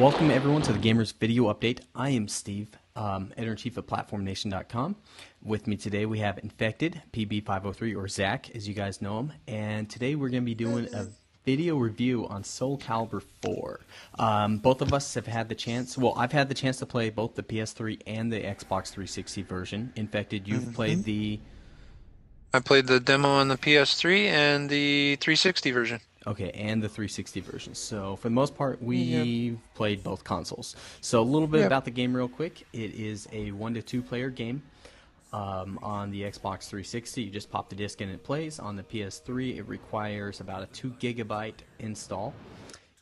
Welcome everyone to the Gamers Video Update. I am Steve, Editor-in-Chief of PlatformNation.com. With me today we have Infected, PB503, or Zach, as you guys know him. And today we're going to be doing a video review on Soul Calibur 4. Both of us have had the chance, well, I've had the chance to play both the PS3 and the Xbox 360 version. Infected, you've played the... I played the demo on the PS3 and the 360 version. Okay, and the 360 version. So, for the most part, we've played both consoles. So, a little bit about the game real quick. It is a 1 to 2 player game on the Xbox 360. You just pop the disc and it plays. On the PS3, it requires about a 2 gigabyte install.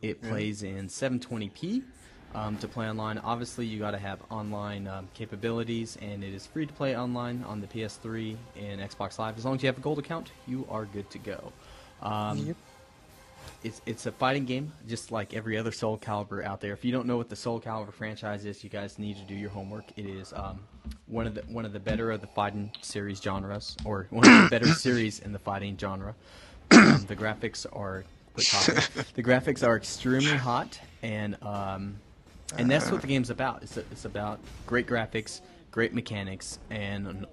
It plays in 720p. To play online, obviously, you got to have online capabilities, and it is free to play online on the PS3 and Xbox Live. As long as you have a gold account, you are good to go. It's a fighting game, just like every other Soul Calibur out there. If you don't know what the Soul Calibur franchise is, you guys need to do your homework. It is one of the better of the fighting series genres, or one of the better series in the fighting genre. The graphics are the graphics are extremely hot, and that's what the game's about. It's about great graphics, great mechanics, and an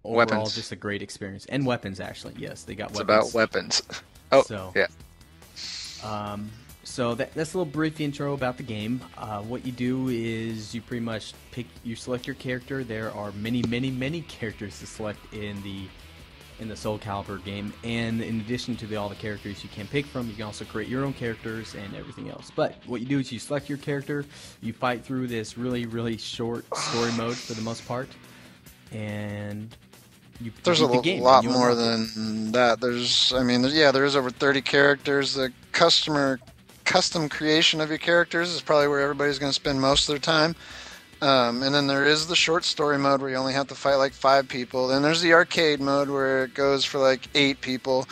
overall just a great experience. And weapons, actually, yes, they got weapons. It's about weapons. Oh, so, yeah. So that's a little brief intro about the game. What you do is you pretty much select your character. There are many characters to select in the Soul Calibur game, and in addition to all the characters you can pick from, you can also create your own characters and everything else. But what you do is you select your character, you fight through this really short story mode for the most part, and there's a lot more than that. There is over 30 characters. The custom creation of your characters is probably where everybody's going to spend most of their time. And then there is the short story mode where you only have to fight like 5 people. Then there's the arcade mode where it goes for like 8 people.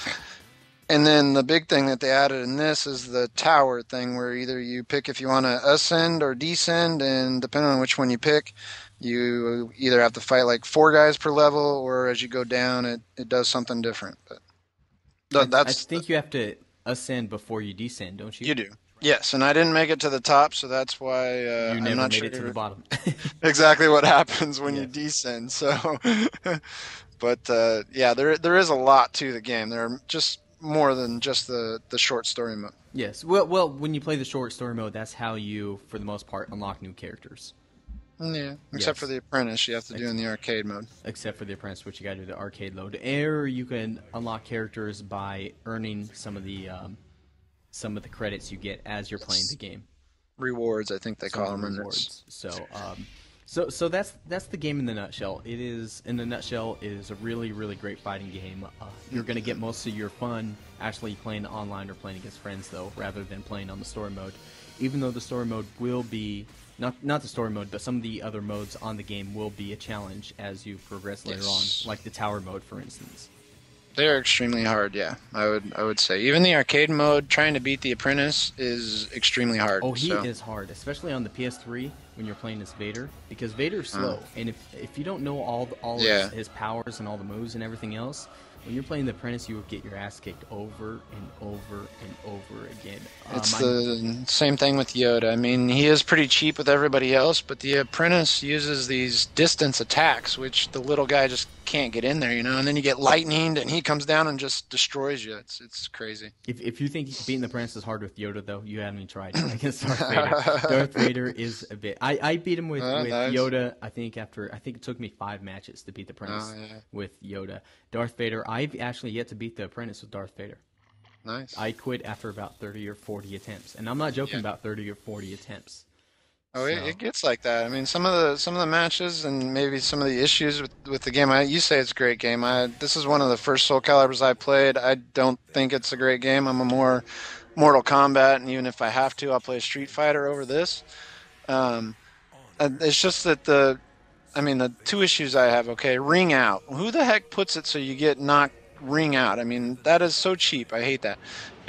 And then the big thing that they added in this is the tower thing, where either you pick if you want to ascend or descend, and depending on which one you pick, you either have to fight like 4 guys per level, or as you go down, it does something different. But I think you have to ascend before you descend, don't you? You do. Yes, and I didn't make it to the top, so that's why you never I'm not made sure it to the bottom. exactly what happens when you descend. So, but yeah, there is a lot to the game. There are just more than just the short story mode. Yes. Well, when you play the short story mode, that's how you, for the most part, unlock new characters. Yeah, except for the apprentice, you have to do in the arcade mode. Except for the apprentice, which you got to do the arcade mode. Or you can unlock characters by earning some of the credits you get as you're playing the game. Rewards, I think they call them. Rewards. So that's the game in the nutshell. It is a really great fighting game. You're going to get most of your fun actually playing online or playing against friends, though, rather than playing on the story mode. Even though the story mode will be not the story mode, but some of the other modes on the game will be a challenge as you progress later on, like the tower mode, for instance. They're extremely hard, yeah. I would say even the arcade mode, trying to beat the apprentice, is extremely hard. Oh, he is hard, especially on the PS3 when you're playing as Vader, because Vader's slow, and if you don't know all his powers and all the moves and everything else, when you're playing the apprentice, you will get your ass kicked over and over and over again. It's the same thing with Yoda. I mean, he is pretty cheap with everybody else, but the apprentice uses these distance attacks, which the little guy just can't get in there, you know. And then you get lightninged, and he comes down and just destroys you. It's crazy. If you think beating the apprentice is hard with Yoda, though, you haven't even tried against Darth Vader. Darth Vader is a bit. I beat him with Yoda. I think it took me 5 matches to beat the apprentice with Yoda. Darth Vader. I've actually yet to beat the apprentice with Darth Vader. Nice. I quit after about 30 or 40 attempts, and I'm not joking about 30 or 40 attempts. Oh, it gets like that. I mean, some of the matches and maybe some of the issues with the game. You say it's a great game. This is one of the first Soul Caliburs I played. I don't think it's a great game. I'm a more Mortal Kombat, and even if I have to, I'll play Street Fighter over this. It's just that the 2 issues I have. Okay, ring out. Who the heck puts it so you get knocked ring out? I mean, that is so cheap. I hate that.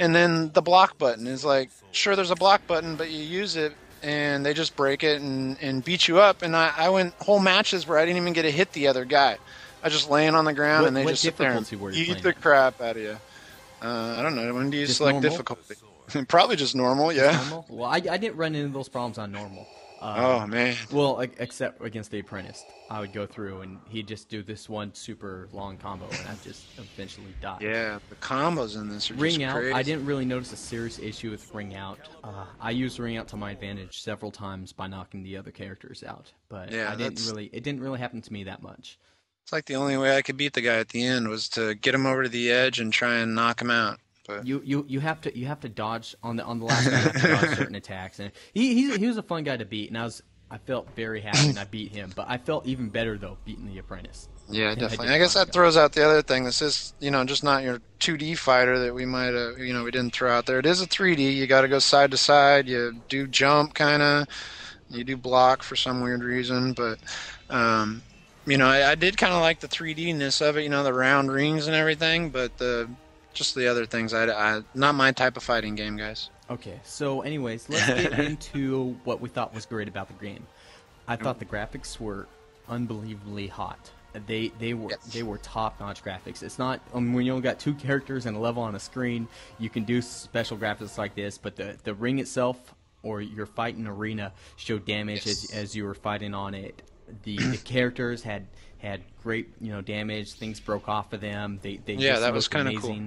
And then the block button is like, sure, there's a block button, but you use it and they just break it and beat you up. And I went whole matches where I didn't even get to hit the other guy. I just laying on the ground and they just sit there and beat the crap out of you. I don't know. When do you select difficulty? Probably just normal, yeah. Normal? Well, I didn't run into those problems on normal. Oh man. Well, except against the apprentice, I would go through and he'd just do this one super long combo, and I'd just eventually die. Yeah, the combos in this are Ring just out. crazy. I didn't really notice a serious issue with ring out. I used ring out to my advantage several times by knocking the other characters out, but Yeah, It didn't really happen to me that much. It's like the only way I could beat the guy at the end was to get him over to the edge and try and knock him out. But You have to dodge on the last guy. You have to dodge certain attacks, and he was a fun guy to beat, and I felt very happy when I beat him. But I felt even better though beating the apprentice. yeah, definitely. I guess that throws out the other thing. This is, just not your 2D fighter that we might have, we didn't throw out there. It is a 3D. You got to go side to side. You do jump kind of. You do block for some weird reason, but I did kind of like the 3D-ness of it. The round rings and everything, but just the other things, I not my type of fighting game, guys. Okay, so anyways, let's get into what we thought was great about the game. I thought the graphics were unbelievably hot. They were top-notch graphics. It's not when you only got 2 characters and a level on a screen, you can do special graphics like this, but the ring itself or your fighting arena showed damage as you were fighting on it. The characters had great damage. Things broke off of them. They that was kind of cool.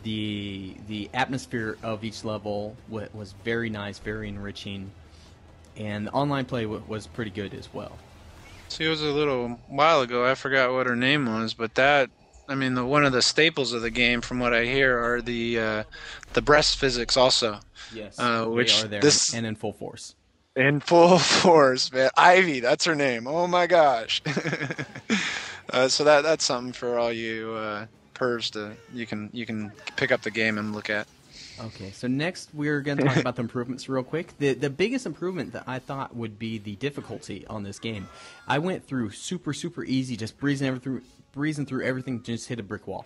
The atmosphere of each level was very nice, very enriching, and the online play was pretty good as well. See, it was a little while ago. I forgot what her name was, but one of the staples of the game, from what I hear, are the breast physics also. Yes, which they are there and in full force. In full force, man. Ivy, that's her name. Oh my gosh. So that's something for all you pervs you can pick up the game and look at. Okay, so next we're going to talk about the improvements real quick. The biggest improvement that I thought would be the difficulty on this game. I went through super easy, just breezing through everything, just hit a brick wall.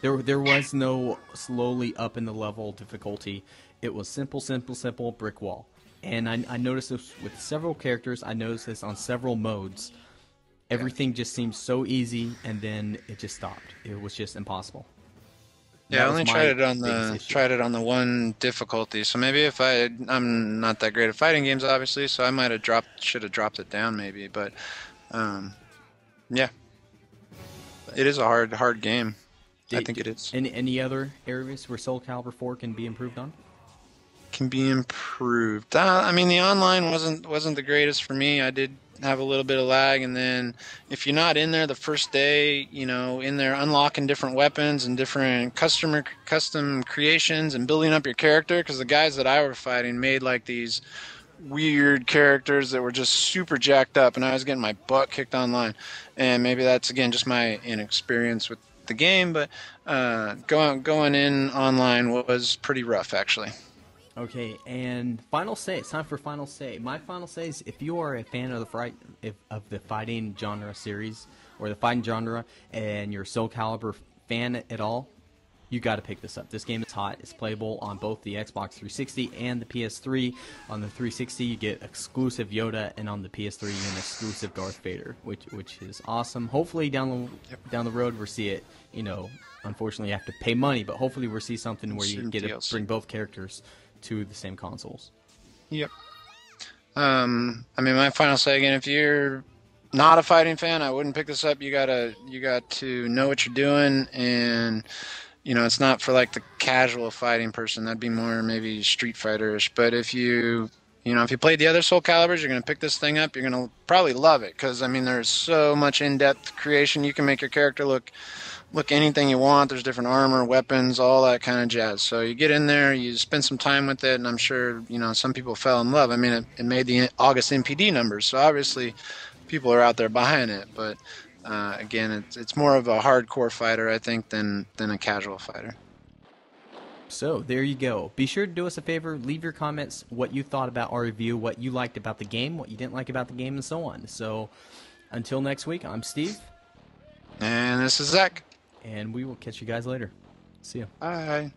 There was no slowly up in the level difficulty. It was simple brick wall. And I noticed this with several characters. I noticed this on several modes. Everything just seemed so easy, and then it just stopped. It was just impossible. Yeah, I only tried it on the one difficulty. So maybe if I'm not that great at fighting games, obviously. So I might have should have dropped it down maybe. But yeah, it is a hard game. I think it is. Any other areas where Soul Calibur 4 can be improved on? Can be improved. The online wasn't the greatest for me. I did have a little bit of lag, and then if you're not in there the first day, in there unlocking different weapons and different custom creations and building up your character, because the guys that I were fighting made like these weird characters that were just super jacked up, and I was getting my butt kicked online. And maybe that's again just my inexperience with the game, but going in online was pretty rough actually. Okay, and final say. It's time for final say. My final say is, if you are a fan of the fighting genre series or the fighting genre, and you're a Soul Calibur fan at all, you got to pick this up. This game is hot. It's playable on both the Xbox 360 and the PS3. On the 360, you get exclusive Yoda, and on the PS3, you get an exclusive Darth Vader, which is awesome. Hopefully, down the road, we'll see it. Unfortunately, you have to pay money, but hopefully, we'll see something where you get to bring both characters to the same consoles. Yep. My final say again, if you're not a fighting fan, I wouldn't pick this up. You got to know what you're doing, and it's not for like the casual fighting person. That'd be more maybe Street Fighter-ish. But if you played the other Soul Caliburs, you're going to pick this thing up. You're going to probably love it, because there's so much in-depth creation. You can make your character look anything you want. There's different armor, weapons, all that kind of jazz. So you get in there, you spend some time with it, and I'm sure some people fell in love. It made the August NPD numbers, so obviously people are out there buying it. But again, it's more of a hardcore fighter, I think, than a casual fighter. So there you go. Be sure to do us a favor. Leave your comments, what you thought about our review, what you liked about the game, what you didn't like about the game, and so on. So until next week, I'm Steve. And this is Zach. And we will catch you guys later. See ya. Bye.